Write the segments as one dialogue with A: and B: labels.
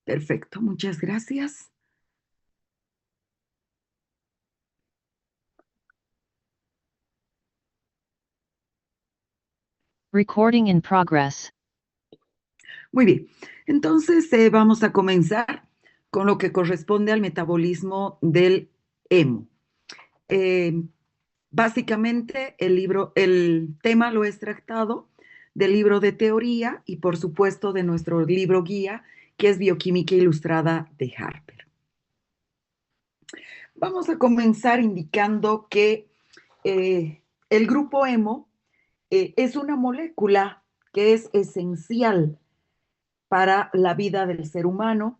A: Perfecto, muchas gracias.
B: Recording in progress.
A: Muy bien, entonces vamos a comenzar con lo que corresponde al metabolismo del hemo. Eh, Básicamente, el tema lo he extractado del libro de teoría y, por supuesto, de nuestro libro guía, que es Bioquímica Ilustrada de Harper. Vamos a comenzar indicando que el grupo hemo es una molécula que es esencial para la vida del ser humano.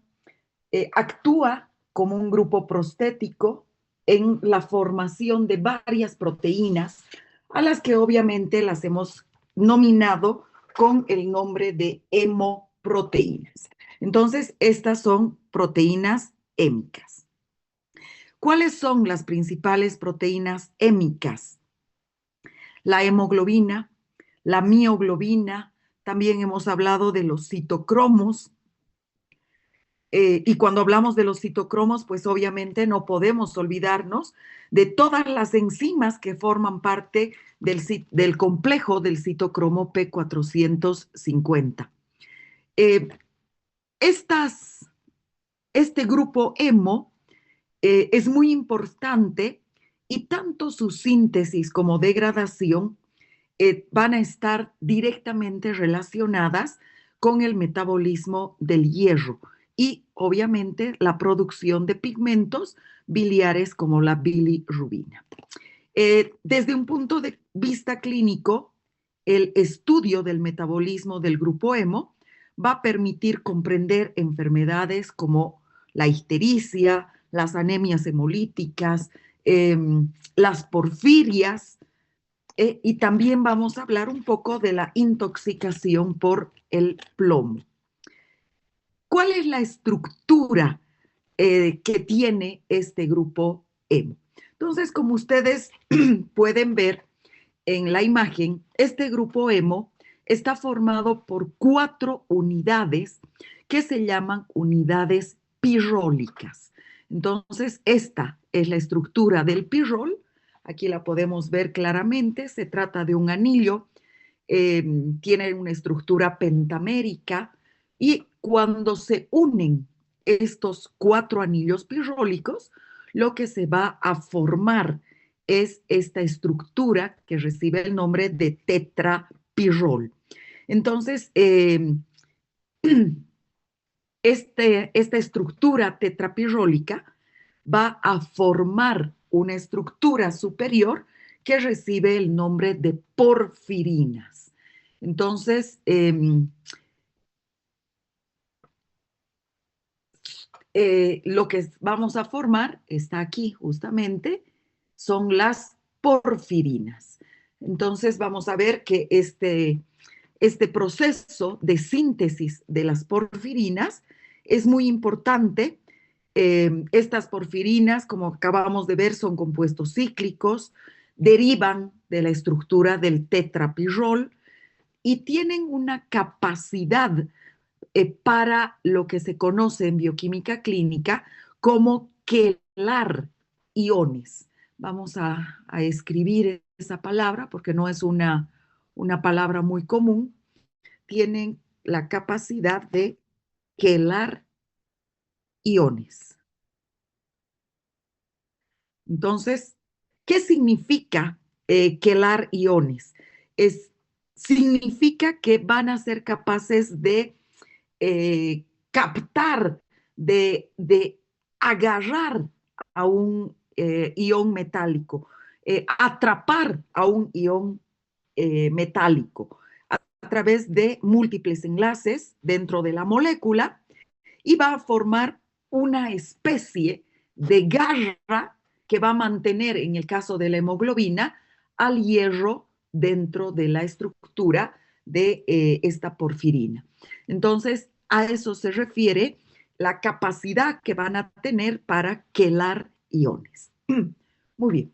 A: Actúa como un grupo prostético en la formación de varias proteínas, a las que obviamente las hemos nominado con el nombre de hemoproteínas. Entonces, estas son proteínas hémicas. ¿Cuáles son las principales proteínas hémicas? La hemoglobina, la mioglobina, también hemos hablado de los citocromos, y cuando hablamos de los citocromos, pues obviamente no podemos olvidarnos de todas las enzimas que forman parte del complejo del citocromo P450. Eh, este grupo hemo es muy importante y tanto su síntesis como degradación van a estar directamente relacionadas con el metabolismo del hierro y obviamente la producción de pigmentos biliares como la bilirrubina. Desde un punto de vista clínico, el estudio del metabolismo del grupo hemo va a permitir comprender enfermedades como la ictericia, las anemias hemolíticas, eh, las porfirias, y también vamos a hablar un poco de la intoxicación por el plomo. ¿Cuál es la estructura que tiene este grupo hemo? Entonces, como ustedes pueden ver en la imagen, este grupo hemo está formado por 4 unidades que se llaman unidades pirrólicas. Entonces, esta es la estructura del pirrol. Aquí la podemos ver claramente. Se trata de un anillo, tiene una estructura pentamérica y cuando se unen estos 4 anillos pirrólicos, lo que se va a formar es esta estructura que recibe el nombre de tetrapirrol. Entonces, esta estructura tetrapirrólica va a formar una estructura superior que recibe el nombre de porfirinas. Entonces, lo que vamos a formar está aquí justamente, son las porfirinas. Entonces vamos a ver que este proceso de síntesis de las porfirinas es muy importante. Estas porfirinas, como acabamos de ver, son compuestos cíclicos, derivan de la estructura del tetrapirrol y tienen una capacidad para lo que se conoce en bioquímica clínica como quelar iones. Vamos a escribir esa palabra porque no es una palabra muy común. Tienen la capacidad de quelar iones. Entonces, ¿qué significa quelar iones? Es, significa que van a ser capaces de captar, de agarrar a un ion metálico, atrapar a un ion metálico a través de múltiples enlaces dentro de la molécula y va a formar una especie de garra que va a mantener, en el caso de la hemoglobina, al hierro dentro de la estructura de esta porfirina. Entonces, a eso se refiere la capacidad que van a tener para quelar iones. Muy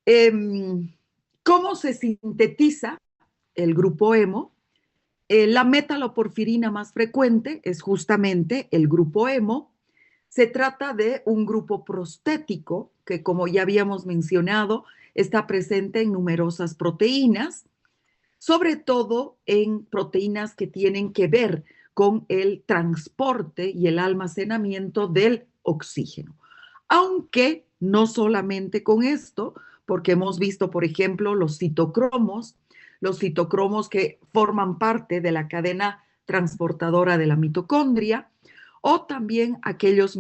A: bien. ¿Cómo se sintetiza el grupo hemo? La metaloporfirina más frecuente es justamente el grupo hemo. Se trata de un grupo prostético que, como ya habíamos mencionado, está presente en numerosas proteínas, sobre todo en proteínas que tienen que ver con el transporte y el almacenamiento del oxígeno. Aunque no solamente con esto, porque hemos visto, por ejemplo, los citocromos que forman parte de la cadena transportadora de la mitocondria, o también aquellos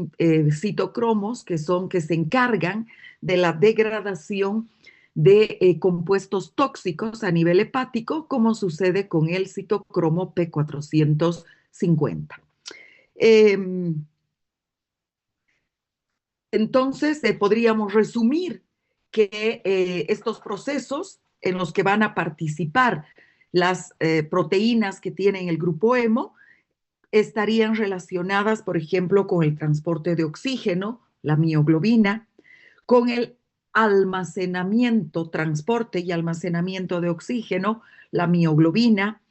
A: citocromos que se encargan de la degradación de compuestos tóxicos a nivel hepático, como sucede con el citocromo P450. Entonces, podríamos resumir que estos procesos en los que van a participar las proteínas que tienen el grupo hemo estarían relacionadas, por ejemplo, con el transporte de oxígeno, la mioglobina, con el almacenamiento, transporte y almacenamiento de oxígeno, la mioglobina,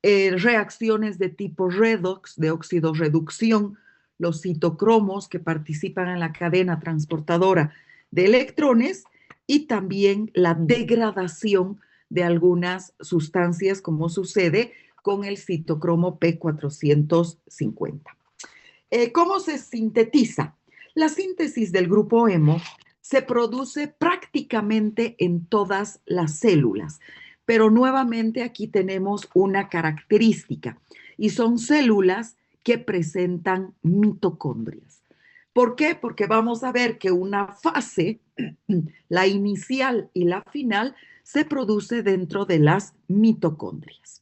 A: reacciones de tipo redox, de oxidorreducción, los citocromos que participan en la cadena transportadora de electrones y también la degradación de algunas sustancias, como sucede con el citocromo P450. ¿Cómo se sintetiza? La síntesis del grupo hemo se produce prácticamente en todas las células, pero nuevamente aquí tenemos una característica y son células que presentan mitocondrias. ¿Por qué? Porque vamos a ver que una fase, la inicial y la final, se produce dentro de las mitocondrias.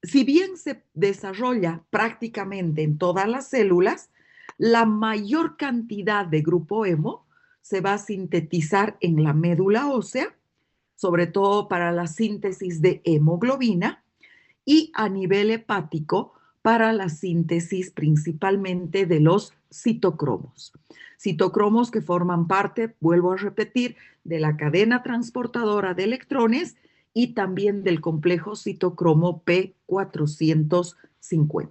A: Si bien se desarrolla prácticamente en todas las células, la mayor cantidad de grupo hemo se va a sintetizar en la médula ósea, sobre todo para la síntesis de hemoglobina, y a nivel hepático para la síntesis principalmente de los citocromos. Citocromos que forman parte, vuelvo a repetir, de la cadena transportadora de electrones y también del complejo citocromo P450.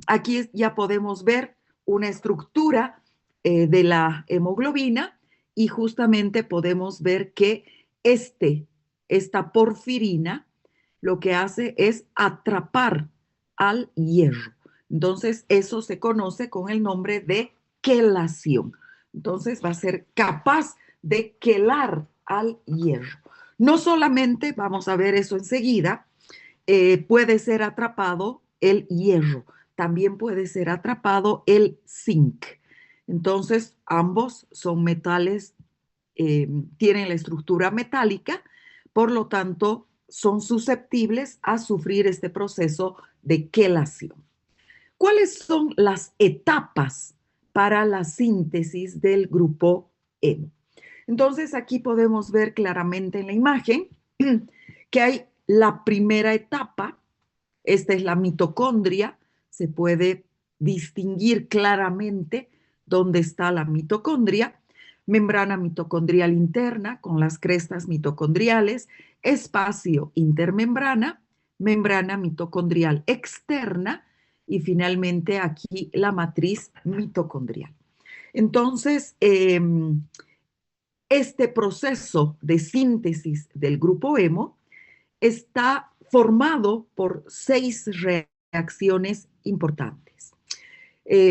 A: Aquí ya podemos ver una estructura de la hemoglobina y justamente podemos ver que esta porfirina lo que hace es atrapar al hierro. Entonces, eso se conoce con el nombre de quelación. Entonces, va a ser capaz de quelar al hierro. No solamente, vamos a ver eso enseguida, puede ser atrapado el hierro, también puede ser atrapado el zinc. Entonces, ambos son metales, tienen la estructura metálica, por lo tanto, son susceptibles a sufrir este proceso de quelación. ¿Cuáles son las etapas para la síntesis del grupo hemo? Entonces, aquí podemos ver claramente en la imagen que hay la primera etapa, esta es la mitocondria, se puede distinguir claramente dónde está la mitocondria, membrana mitocondrial interna con las crestas mitocondriales, espacio intermembrana, membrana mitocondrial externa y finalmente aquí la matriz mitocondrial. Entonces, este proceso de síntesis del grupo hemo está formado por 6 reacciones importantes.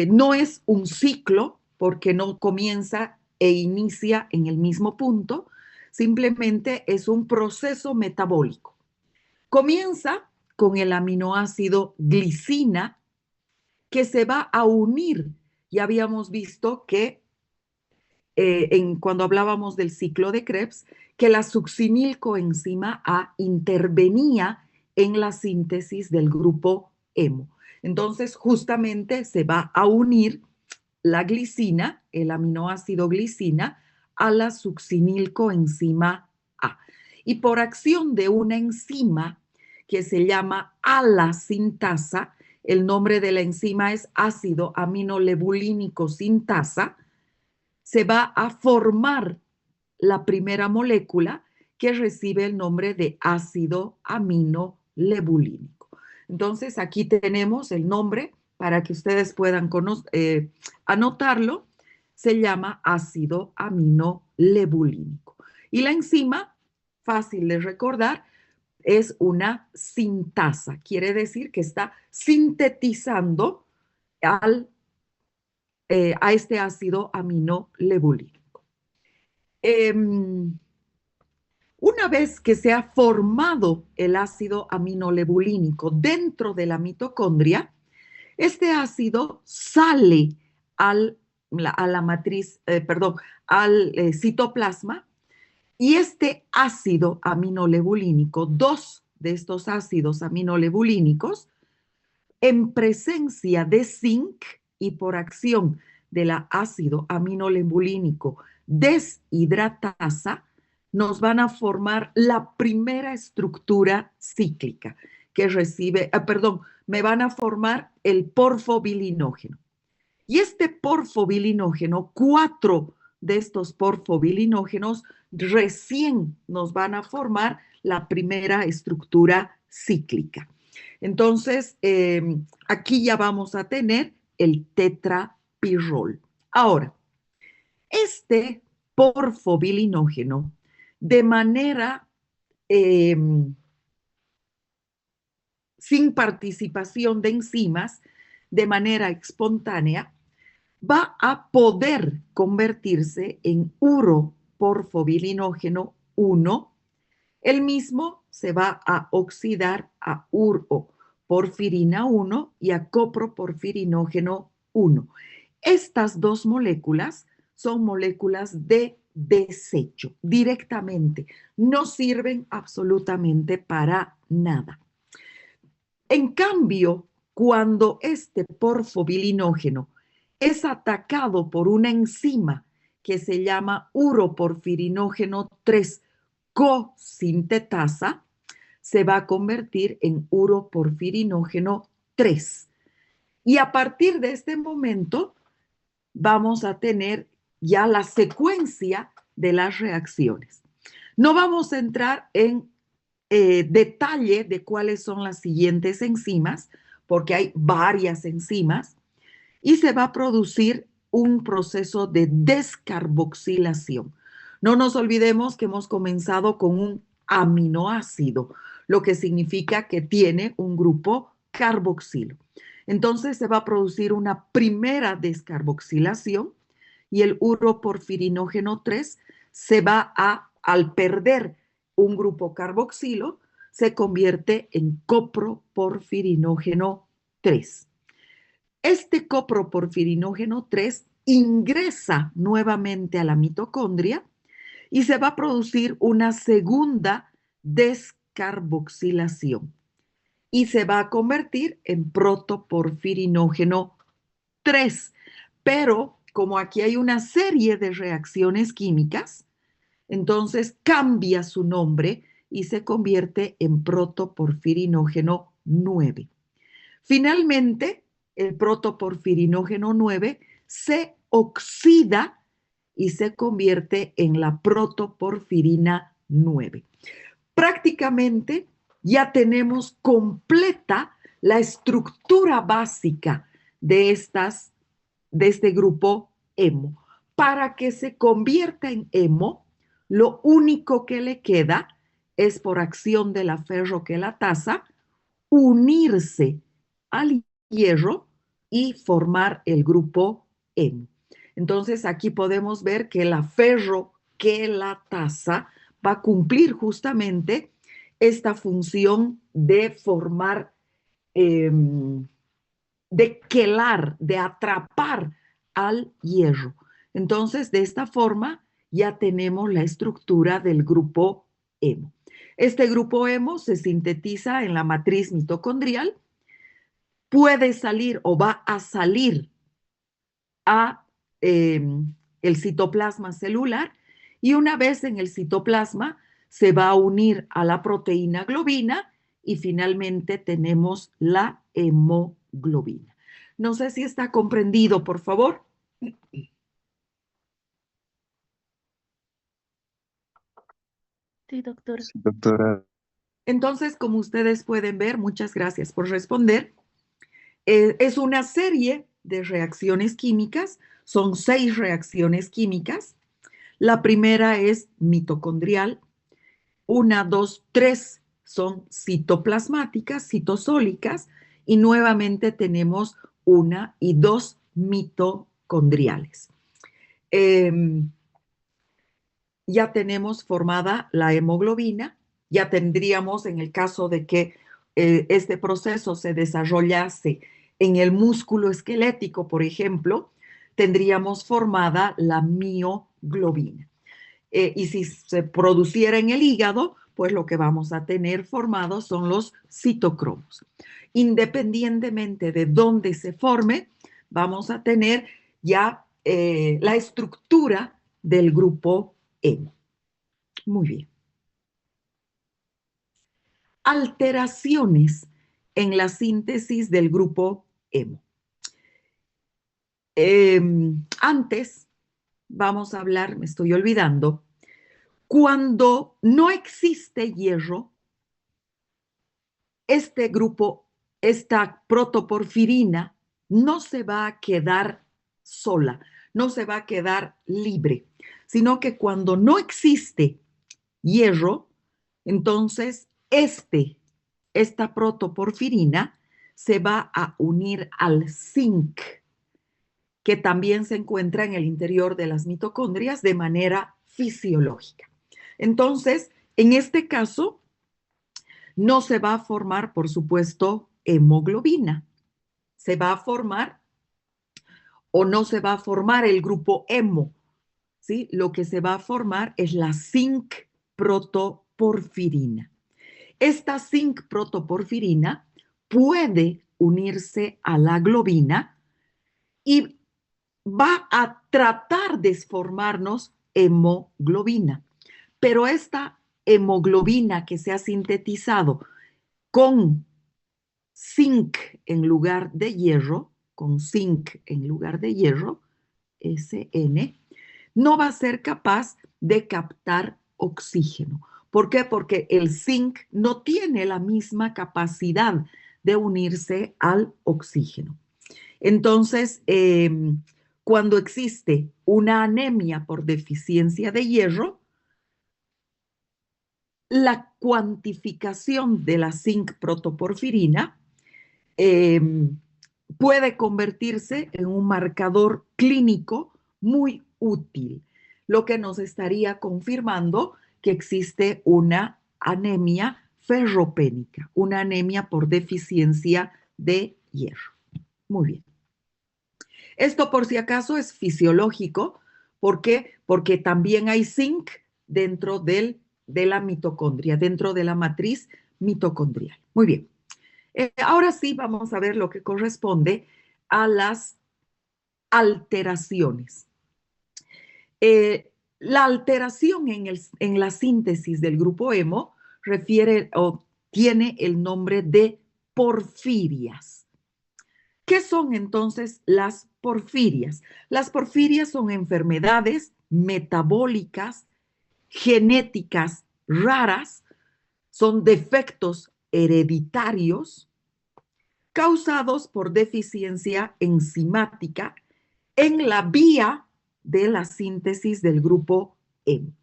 A: No es un ciclo porque no comienza e inicia en el mismo punto, simplemente es un proceso metabólico. Comienza con el aminoácido glicina que se va a unir. Ya habíamos visto que cuando hablábamos del ciclo de Krebs, que la succinilcoenzima A intervenía en la síntesis del grupo hemo. Entonces, justamente se va a unir la glicina, el aminoácido glicina, a la succinilcoenzima A. Y por acción de una enzima que se llama ala-sintasa, el nombre de la enzima es ácido aminolebulínico sintasa, se va a formar la primera molécula que recibe el nombre de ácido aminolebulínico. Entonces, aquí tenemos el nombre para que ustedes puedan anotarlo. Se llama ácido aminolebulínico. Y la enzima, fácil de recordar, es una sintasa. Quiere decir que está sintetizando a este ácido aminolebulínico. Una vez que se ha formado el ácido aminolebulínico dentro de la mitocondria, este ácido sale a la matriz, al citoplasma, y este ácido aminolebulínico, dos de estos ácidos aminolebulínicos, en presencia de zinc y por acción del ácido aminolebulínico deshidratasa, nos van a formar la primera estructura cíclica que me van a formar el porfobilinógeno. Y este porfobilinógeno, 4 de estos porfobilinógenos recién nos van a formar la primera estructura cíclica. Entonces, aquí ya vamos a tener el tetrapirrol. Ahora, este porfobilinógeno, de manera sin participación de enzimas, de manera espontánea, va a poder convertirse en uroporfobilinógeno 1. El mismo se va a oxidar a uroporfirina 1 y a coproporfirinógeno 1. Estas dos moléculas son moléculas de desecho directamente, no sirven absolutamente para nada. En cambio, cuando este porfobilinógeno es atacado por una enzima que se llama uroporfirinógeno 3 cosintetasa, se va a convertir en uroporfirinógeno 3. Y a partir de este momento vamos a tener ya la secuencia de las reacciones. No vamos a entrar en detalle de cuáles son las siguientes enzimas, porque hay varias enzimas, y se va a producir un proceso de descarboxilación. No nos olvidemos que hemos comenzado con un aminoácido, lo que significa que tiene un grupo carboxilo. Entonces se va a producir una primera descarboxilación y el uroporfirinógeno 3 al perder un grupo carboxilo, se convierte en coproporfirinógeno 3. Este coproporfirinógeno 3 ingresa nuevamente a la mitocondria y se va a producir una segunda descarboxilación y se va a convertir en protoporfirinógeno 3. Pero como aquí hay una serie de reacciones químicas, entonces cambia su nombre y se convierte en protoporfirinógeno 9. Finalmente, el protoporfirinógeno 9 se oxida y se convierte en la protoporfirina 9. Prácticamente ya tenemos completa la estructura básica de este grupo hemo. Para que se convierta en hemo, lo único que le queda es, por acción de la ferroquelatasa, unirse al hierro y formar el grupo hemo. Entonces aquí podemos ver que la ferroquelatasa va a cumplir justamente esta función de formar, de quelar, de atrapar al hierro. Entonces, de esta forma ya tenemos la estructura del grupo hemo. Este grupo hemo se sintetiza en la matriz mitocondrial, puede salir o va a salir a el citoplasma celular, y una vez en el citoplasma se va a unir a la proteína globina y finalmente tenemos la hemoglobina. No sé si está comprendido, por favor.
C: Sí, doctora.
D: Sí, doctora.
A: Entonces, como ustedes pueden ver, muchas gracias por responder. Es una serie de reacciones químicas, son 6 reacciones químicas. La primera es mitocondrial, 1, 2, 3 son citoplasmáticas, citosólicas, y nuevamente tenemos 1 y 2 mitocondriales. Ya tenemos formada la hemoglobina, ya tendríamos, en el caso de que este proceso se desarrollase en el músculo esquelético, por ejemplo, tendríamos formada la mioglobina. Y si se produciera en el hígado, pues lo que vamos a tener formado son los citocromos. Independientemente de dónde se forme, vamos a tener ya la estructura del grupo hemo. Muy bien. Alteraciones en la síntesis del grupo hemo. Antes, vamos a hablar, me estoy olvidando, cuando no existe hierro, este grupo, esta protoporfirina, no se va a quedar sola, no se va a quedar libre, sino que cuando no existe hierro, entonces esta protoporfirina se va a unir al zinc, que también se encuentra en el interior de las mitocondrias de manera fisiológica. Entonces, en este caso, no se va a formar, por supuesto, hemoglobina. Se va a formar o no se va a formar el grupo hemo, ¿sí? Lo que se va a formar es la zinc protoporfirina. Esta zinc protoporfirina puede unirse a la globina y va a tratar de formarnos hemoglobina. Pero esta hemoglobina que se ha sintetizado con zinc en lugar de hierro, con zinc en lugar de hierro, Sn, no va a ser capaz de captar oxígeno. ¿Por qué? Porque el zinc no tiene la misma capacidad de unirse al oxígeno. Entonces, cuando existe una anemia por deficiencia de hierro, la cuantificación de la zinc protoporfirina puede convertirse en un marcador clínico muy útil, lo que nos estaría confirmando que existe una anemia ferropénica, una anemia por deficiencia de hierro. Muy bien. Esto, por si acaso, es fisiológico. ¿Por qué? Porque también hay zinc dentro de la mitocondria, dentro de la matriz mitocondrial. Muy bien. Ahora sí vamos a ver lo que corresponde a las alteraciones. La alteración en la síntesis del grupo hemo refiere o tiene el nombre de porfirias. ¿Qué son entonces las porfirias? Las porfirias son enfermedades metabólicas, genéticas raras, son defectos hereditarios causados por deficiencia enzimática en la vía de la síntesis del grupo hemo.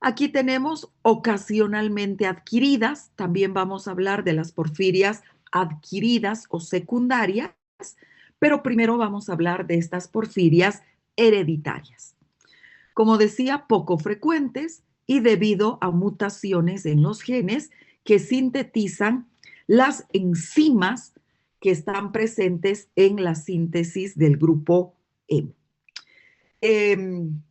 A: Aquí tenemos ocasionalmente adquiridas, también vamos a hablar de las porfirias adquiridas o secundarias, pero primero vamos a hablar de estas porfirias hereditarias. Como decía, poco frecuentes y debido a mutaciones en los genes que sintetizan las enzimas que están presentes en la síntesis del grupo hemo.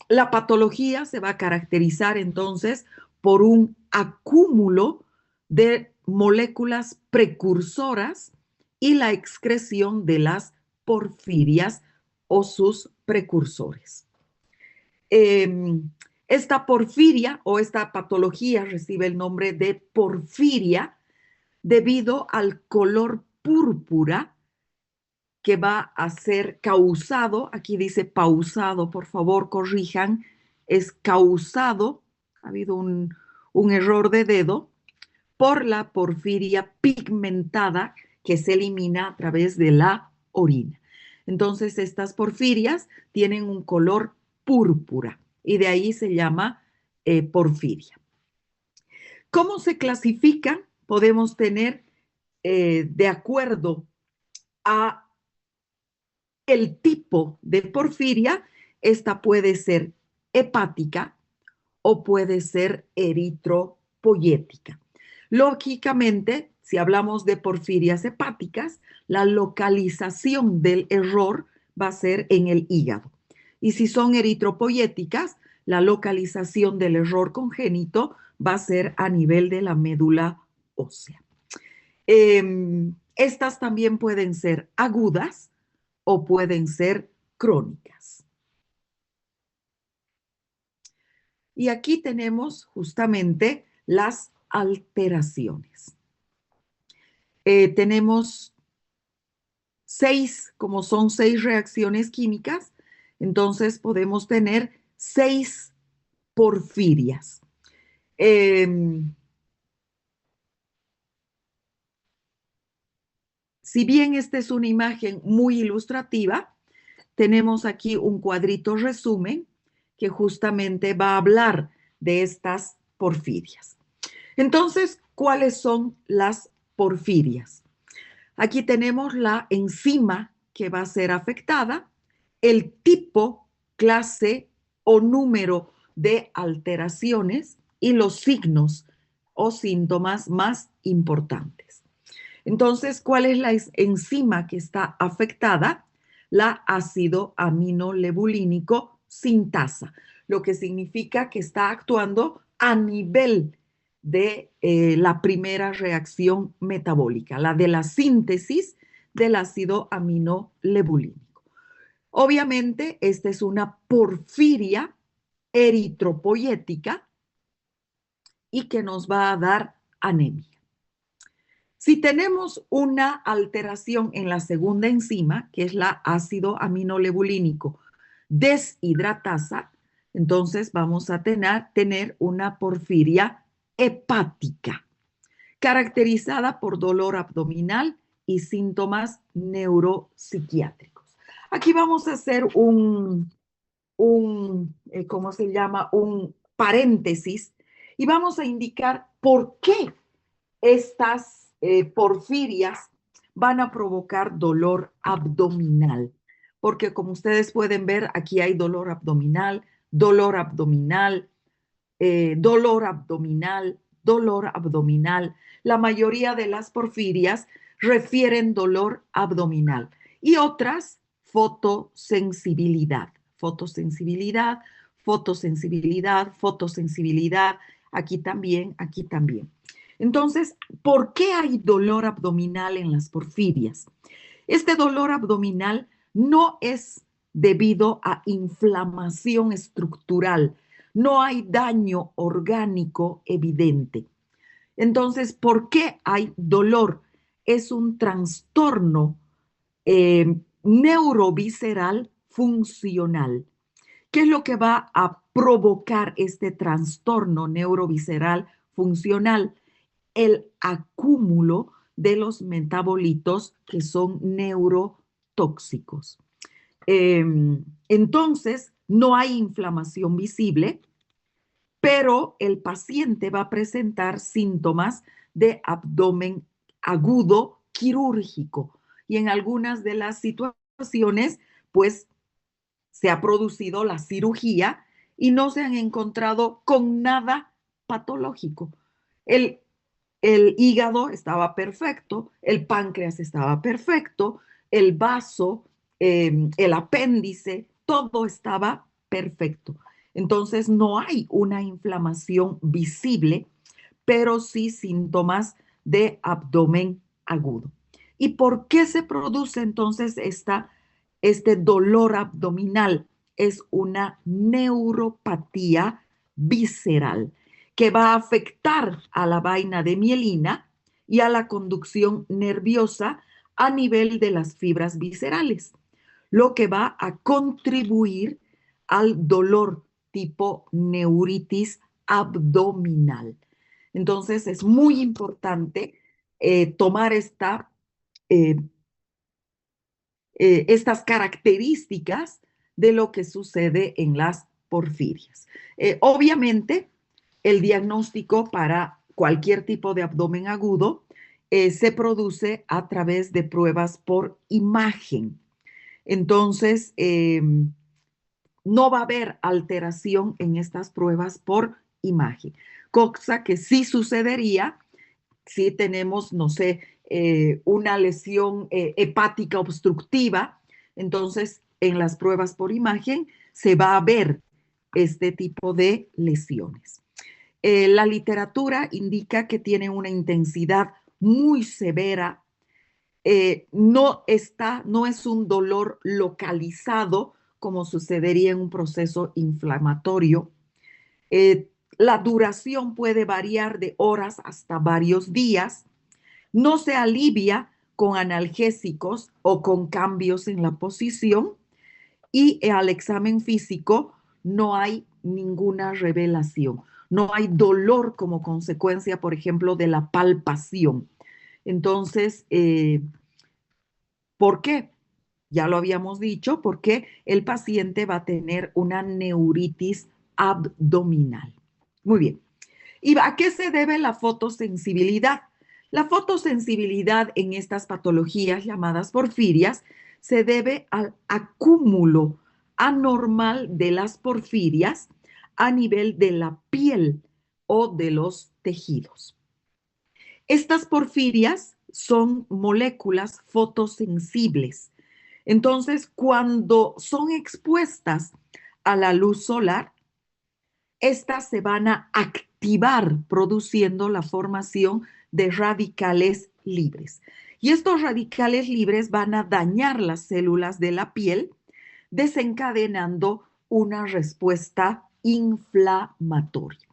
A: La patología se va a caracterizar entonces por un acúmulo de moléculas precursoras y la excreción de las porfirias o sus precursores. Esta porfiria o esta patología recibe el nombre de porfiria debido al color púrpura que va a ser causado, aquí dice pausado, por favor corrijan, es causado, ha habido un error de dedo por la porfiria pigmentada que se elimina a través de la orina. Entonces, estas porfirias tienen un color púrpura y de ahí se llama porfiria. ¿Cómo se clasifican? Podemos tener, de acuerdo a el tipo de porfiria, esta puede ser hepática o puede ser eritropoyética. Lógicamente, si hablamos de porfirias hepáticas, la localización del error va a ser en el hígado. Y si son eritropoyéticas, la localización del error congénito va a ser a nivel de la médula ósea. Estas también pueden ser agudas o pueden ser crónicas. Y aquí tenemos justamente las alteraciones. Tenemos 6, como son 6 reacciones químicas, entonces podemos tener 6 porfirias. Si bien esta es una imagen muy ilustrativa, tenemos aquí un cuadrito resumen que justamente va a hablar de estas porfirias. Entonces, ¿cuáles son las porfirias? Aquí tenemos la enzima que va a ser afectada, el tipo, clase o número de alteraciones y los signos o síntomas más importantes. Entonces, ¿cuál es la enzima que está afectada? La ácido aminolebulínico sintasa, lo que significa que está actuando a nivel de la primera reacción metabólica, la de la síntesis del ácido aminolebulínico. Obviamente, esta es una porfiria eritropoyética y que nos va a dar anemia. Si tenemos una alteración en la segunda enzima, que es la ácido aminolebulínico deshidratasa, entonces vamos a tener una porfiria hepática, caracterizada por dolor abdominal y síntomas neuropsiquiátricos. Aquí vamos a hacer ¿cómo se llama? Un paréntesis y vamos a indicar por qué estas porfirias van a provocar dolor abdominal, porque como ustedes pueden ver, aquí hay dolor abdominal, dolor abdominal, dolor abdominal, dolor abdominal. La mayoría de las porfirias refieren dolor abdominal y otras fotosensibilidad, fotosensibilidad, fotosensibilidad, fotosensibilidad, aquí también, aquí también. Entonces, ¿por qué hay dolor abdominal en las porfirias? Este dolor abdominal no es debido a inflamación estructural, no hay daño orgánico evidente. Entonces, ¿por qué hay dolor? Es un trastorno neurovisceral funcional. ¿Qué es lo que va a provocar este trastorno neurovisceral funcional? El acúmulo de los metabolitos que son neurotóxicos. Entonces, no hay inflamación visible, pero el paciente va a presentar síntomas de abdomen agudo quirúrgico y en algunas de las situaciones, pues se ha producido la cirugía y no se han encontrado con nada patológico. El, el hígado estaba perfecto, el páncreas estaba perfecto, el vaso, el apéndice, todo estaba perfecto. Entonces no hay una inflamación visible, pero sí síntomas de abdomen agudo. ¿Y por qué se produce entonces este dolor abdominal? Es una neuropatía visceral que va a afectar a la vaina de mielina y a la conducción nerviosa a nivel de las fibras viscerales, lo que va a contribuir al dolor tipo neuritis abdominal. Entonces es muy importante tomar eh, estas características de lo que sucede en las porfirias. Obviamente, el diagnóstico para cualquier tipo de abdomen agudo se produce a través de pruebas por imagen. Entonces, no va a haber alteración en estas pruebas por imagen, cosa que sí sucedería si tenemos, no sé, una lesión hepática obstructiva. Entonces en las pruebas por imagen se va a ver este tipo de lesiones. La literatura indica que tiene una intensidad muy severa, no es un dolor localizado como sucedería en un proceso inflamatorio. La duración puede variar de horas hasta varios días. No se alivia con analgésicos o con cambios en la posición y al examen físico no hay ninguna revelación. No hay dolor como consecuencia, por ejemplo, de la palpación. Entonces, ¿por qué? Ya lo habíamos dicho, porque el paciente va a tener una neuritis abdominal. Muy bien. ¿Y a qué se debe la fotosensibilidad? La fotosensibilidad en estas patologías llamadas porfirias se debe al acúmulo anormal de las porfirias a nivel de la piel o de los tejidos. Estas porfirias son moléculas fotosensibles. Entonces, cuando son expuestas a la luz solar, estas se van a activar produciendo la formación de radicales libres. Y estos radicales libres van a dañar las células de la piel, desencadenando una respuesta inflamatoria.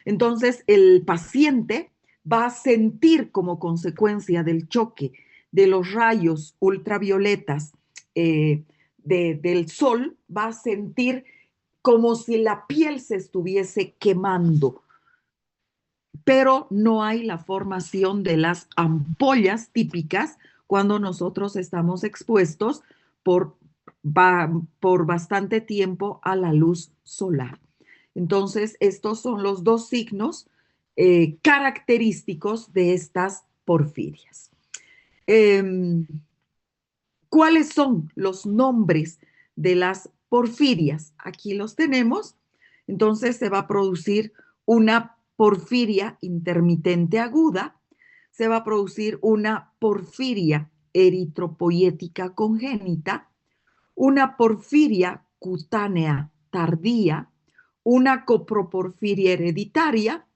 A: Entonces, el paciente va a sentir como consecuencia del choque de los rayos ultravioletas del sol, va a sentir como si la piel se estuviese quemando, pero no hay la formación de las ampollas típicas cuando nosotros estamos expuestos por, por bastante tiempo a la luz solar. Entonces, estos son los dos signos característicos de estas porfirias. Eh, ¿Cuáles son los nombres de las porfirias? Aquí los tenemos. Entonces se va a producir una porfiria intermitente aguda, se va a producir una porfiria eritropoyética congénita, una porfiria cutánea tardía, una coproporfiria hereditaria,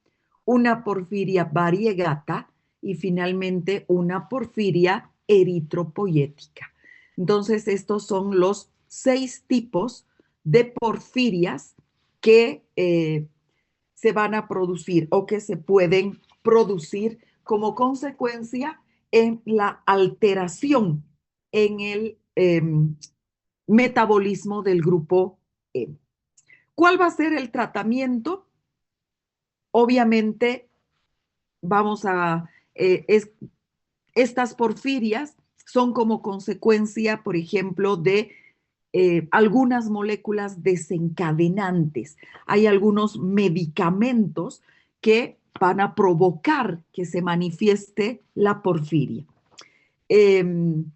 A: una porfiria variegata y finalmente una porfiria eritropoyética. Entonces, estos son los 6 tipos de porfirias que se van a producir o que se pueden producir como consecuencia en la alteración en el metabolismo del grupo E. ¿Cuál va a ser el tratamiento? Obviamente vamos a, estas porfirias son como consecuencia, por ejemplo, de algunas moléculas desencadenantes. Hay algunos medicamentos que van a provocar que se manifieste la porfiria. El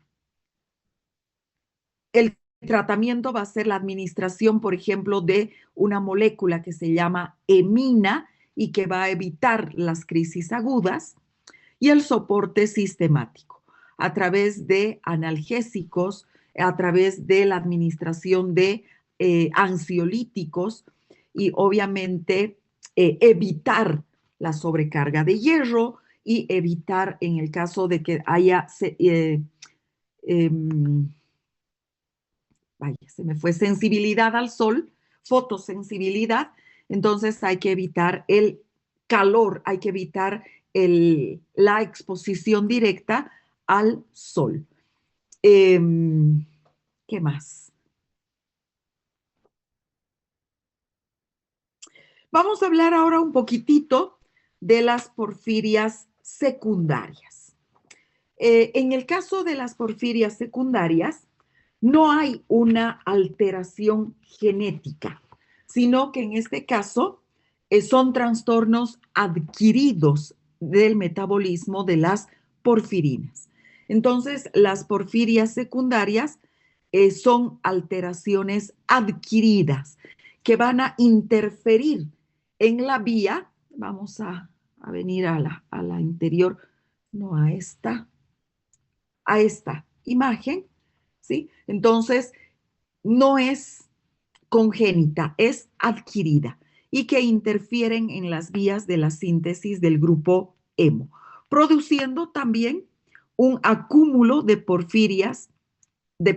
A: tratamiento va a ser la administración, por ejemplo, de una molécula que se llama emina y que va a evitar las crisis agudas, y el soporte sistemático a través de analgésicos, a través de la administración de ansiolíticos y obviamente evitar la sobrecarga de hierro y evitar en el caso de que haya vaya, se me fue sensibilidad al sol, fotosensibilidad, entonces hay que evitar el calor, hay que evitar la exposición directa al sol. Eh, ¿Qué más? Vamos a hablar ahora un poquitito de las porfirias secundarias. En el caso de las porfirias secundarias, no hay una alteración genética, sino que en este caso son trastornos adquiridos del metabolismo de las porfirinas. Entonces, las porfirias secundarias son alteraciones adquiridas que van a interferir en la vía. Vamos a venir a la interior, no a esta imagen, ¿sí? Entonces, no es congénita, es adquirida y que interfieren en las vías de la síntesis del grupo hemo, produciendo también un acúmulo de porfirias, de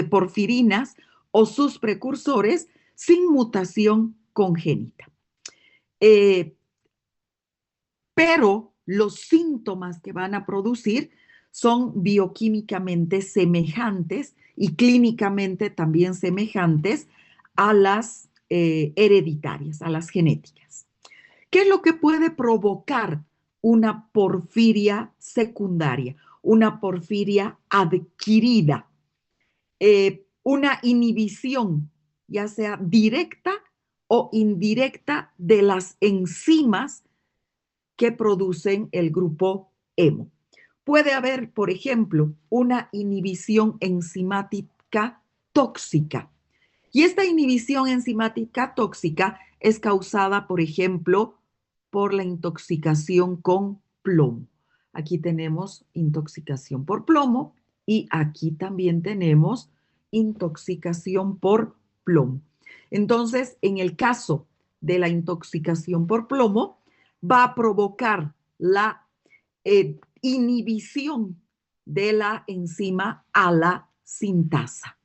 A: porfirinas o sus precursores sin mutación congénita. Pero los síntomas que van a producir son bioquímicamente semejantes y clínicamente también semejantes a las hereditarias, a las genéticas. ¿Qué es lo que puede provocar una porfiria secundaria, una porfiria adquirida? Una inhibición, ya sea directa o indirecta, de las enzimas que producen el grupo hemo. Puede haber, por ejemplo, una inhibición enzimática tóxica. Y esta inhibición enzimática tóxica es causada, por ejemplo, por la intoxicación con plomo. Aquí tenemos intoxicación por plomo y aquí también tenemos intoxicación por plomo. Entonces, en el caso de la intoxicación por plomo, va a provocar la inhibición de la enzima a la sintasa.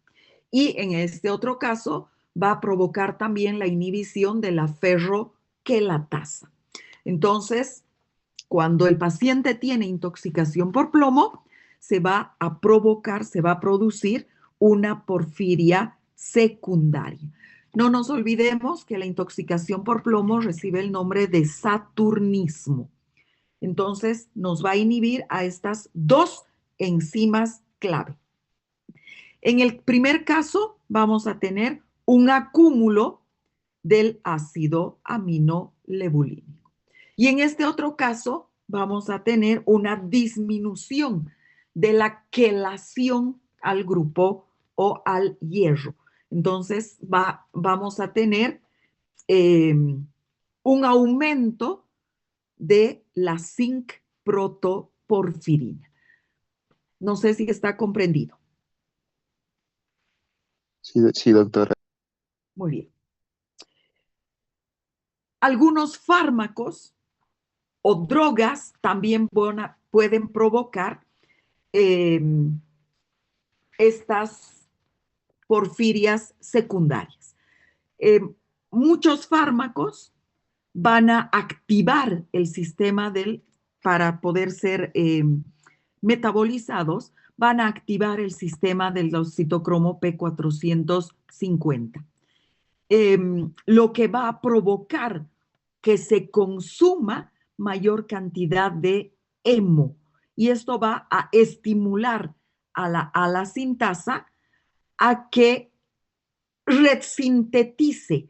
A: Y en este otro caso va a provocar también la inhibición de la ferroquelatasa. Entonces, cuando el paciente tiene intoxicación por plomo, se va a producir una porfiria secundaria. No nos olvidemos que la intoxicación por plomo recibe el nombre de saturnismo. Entonces, nos va a inhibir a estas dos enzimas clave. En el primer caso, vamos a tener un acúmulo del ácido aminolebulínico. Y en este otro caso, vamos a tener una disminución de la quelación al grupo o al hierro. Entonces, vamos a tener un aumento de la zinc protoporfirina. No sé si está comprendido.
C: Sí, doctora.
A: Muy bien. Algunos fármacos o drogas también pueden provocar estas porfirias secundarias. Muchos fármacos van a activar el sistema para poder ser metabolizados, van a activar el sistema del citocromo P450. Lo que va a provocar que se consuma mayor cantidad de hemo. Y esto va a estimular a la sintasa a que resintetice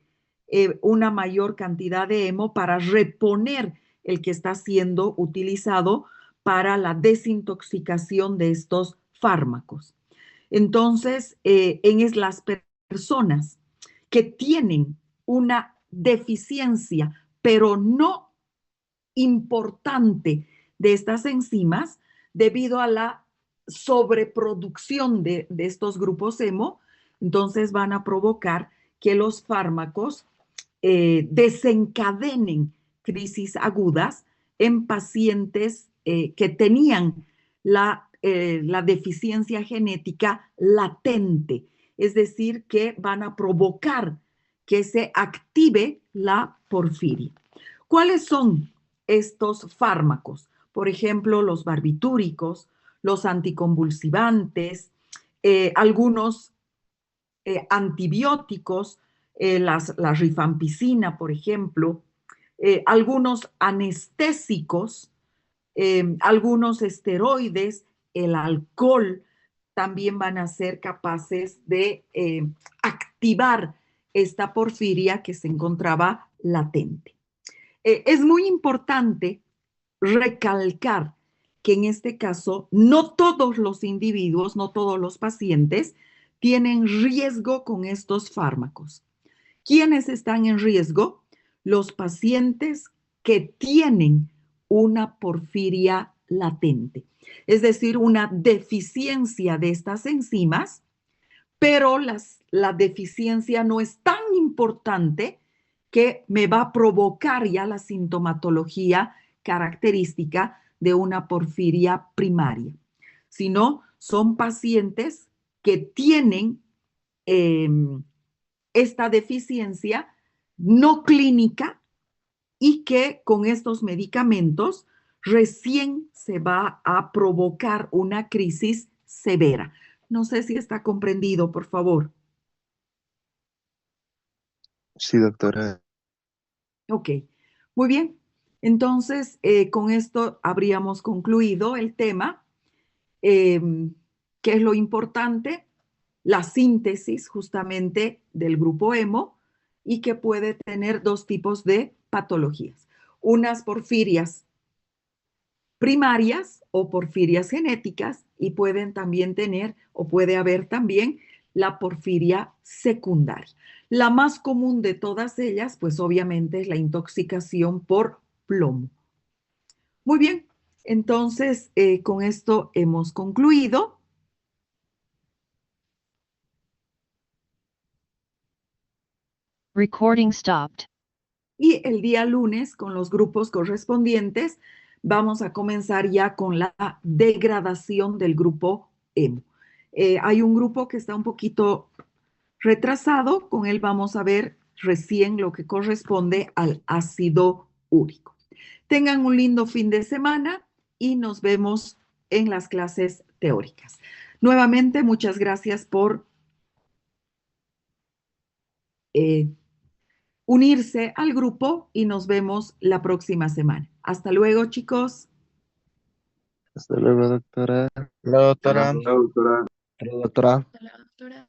A: una mayor cantidad de hemo para reponer el que está siendo utilizado para la desintoxicación de estos fármacos. Entonces, en las personas que tienen una deficiencia, pero no importante, de estas enzimas, debido a la sobreproducción de estos grupos hemo, entonces van a provocar que los fármacos desencadenen crisis agudas en pacientes que tenían la deficiencia genética latente, es decir, que van a provocar que se active la porfiria. ¿Cuáles son estos fármacos? Por ejemplo, los barbitúricos, los anticonvulsivantes, algunos antibióticos, la rifampicina, por ejemplo, algunos anestésicos, algunos esteroides, el alcohol, también van a ser capaces de activar esta porfiria que se encontraba latente. Es muy importante recalcar que en este caso no todos los individuos, no todos los pacientes tienen riesgo con estos fármacos. ¿Quiénes están en riesgo? Los pacientes que tienen una porfiria latente, es decir, una deficiencia de estas enzimas, pero la deficiencia no es tan importante que me va a provocar ya la sintomatología característica de una porfiria primaria, sino son pacientes que tienen eh, esta deficiencia no clínica y que con estos medicamentos recién se va a provocar una crisis severa. No sé si está comprendido, por favor.
C: Sí, doctora.
A: Ok, muy bien. Entonces, con esto habríamos concluido el tema. Eh, ¿Qué es lo importante? La síntesis justamente del grupo hemo y que puede tener dos tipos de patologías. Unas porfirias primarias o porfirias genéticas y pueden también tener o puede haber también la porfiria secundaria. La más común de todas ellas, pues obviamente es la intoxicación por plomo. Muy bien, entonces con esto hemos concluido.
B: Recording stopped.
A: Y el día lunes, con los grupos correspondientes, vamos a comenzar ya con la degradación del grupo hemo. Hay un grupo que está un poquito retrasado, con él vamos a ver recién lo que corresponde al ácido úrico. Tengan un lindo fin de semana y nos vemos en las clases teóricas. Nuevamente, muchas gracias por unirse al grupo y nos vemos la próxima semana. Hasta luego, chicos.
C: Hasta luego, doctora.
D: La doctora.
C: Doctora.
D: La doctora.